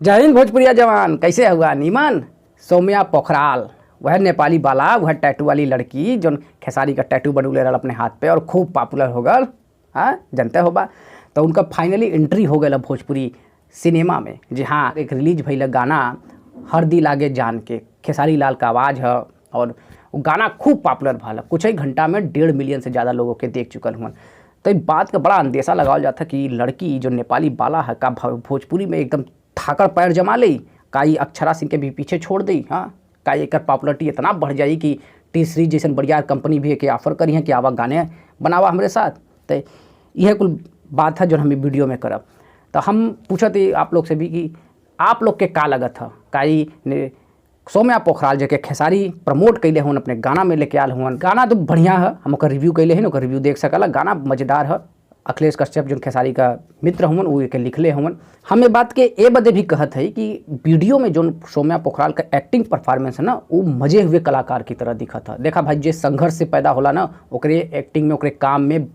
जय हिंद भोजपुरिया जवान, कैसे हुआ नीमन। सौम्या पोखराल वह नेपाली बाला, वह टैटू वाली लड़की जो खेसारी का टैटू बनौले रहा अपने हाथ पे और खूब पॉपुलर हो गल। हाँ जनते होबा। तो उनका फाइनली एंट्री हो गया भोजपुरी सिनेमा में। जी हाँ, एक रिलीज भइल गाना हरदी लागे जान के, खेसारी लाल का आवाज़ है और वो गाना खूब पॉपुलर भला। कुछ ही घंटा में 1.5 मिलियन से ज़्यादा लोगों के देख चुकल हुआ। तो इस बात का बड़ा अंदेशा लगाया जाता कि लड़की जो नेपाली बाला है का भोजपुरी में एकदम थाकड़ पैर जमा ली, का अक्षरा सिंह के भी पीछे छोड़ दी। हाँ, का एक पॉपुलरिटी इतना बढ़ जाई कि टी सीरीज जैसे बढ़िया कंपनी भी है कि ऑफर करी है कि आवा गाने बनावा हमारे साथ। तो यह कुल बात है जो हम वीडियो में करब। तो हम पूछते आप लोग से भी कि आप लोग के का लगत है का सौम्या पोखराल जो के खेसारी प्रमोट कैले हुन अपने गाना में लेके आल हुन। गाना तो बढ़िया है, हम ओकर रिव्यू कैले हैं, ओकर रिव्यू देख सकला। गाना मज़ेदार है। अखिलेश कश्यप जो खेसारी का मित्र हुन वो के लिखले हुन। हमें बात के ए बदे भी कहत है कि वीडियो में जो सौम्या पोखराल का एक्टिंग परफॉर्मेंस है ना, वो मजे हुए कलाकार की तरह दिखत है। देखा भाई, जे संघर्ष से पैदा होला ना, ओकरे एक्टिंग में, ओकरे काम में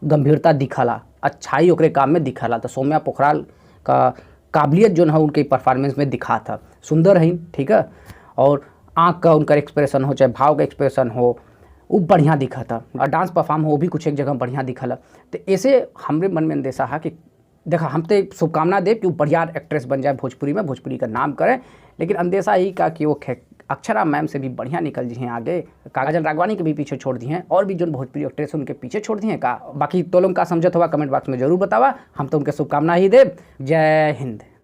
गंभीरता दिखला, अच्छाई ओकरे काम में दिखला। तो सौम्या पोखराल का काबिलियत जो है उनके परफॉर्मेंस में दिखा था। सुंदर है, ठीक है, और आँख का उनका एक्सप्रेशन हो चाहे भाव का एक्सप्रेशन हो वो बढ़िया दिखा था। और डांस परफॉर्म हो वो भी कुछ एक जगह बढ़िया दिखा। तो ऐसे हमारे मन में अंदेशा है कि देखा, हम तो शुभकामना दे कि वो बढ़िया एक्ट्रेस बन जाए भोजपुरी में, भोजपुरी का नाम करें। लेकिन अंदेशा यही का कि वो अक्षरा मैम से भी बढ़िया निकल जी हैं आगे, काजल राघवानी के भी पीछे छोड़ दी हैं, और भी जो भोजपुरी एक्ट्रेस उनके पीछे छोड़ दी हैं का। बाकी तो लोग का समझत होगा कमेंट बॉक्स में जरूर बतावा। हम तो उनके शुभकामना ही दे। जय हिंद।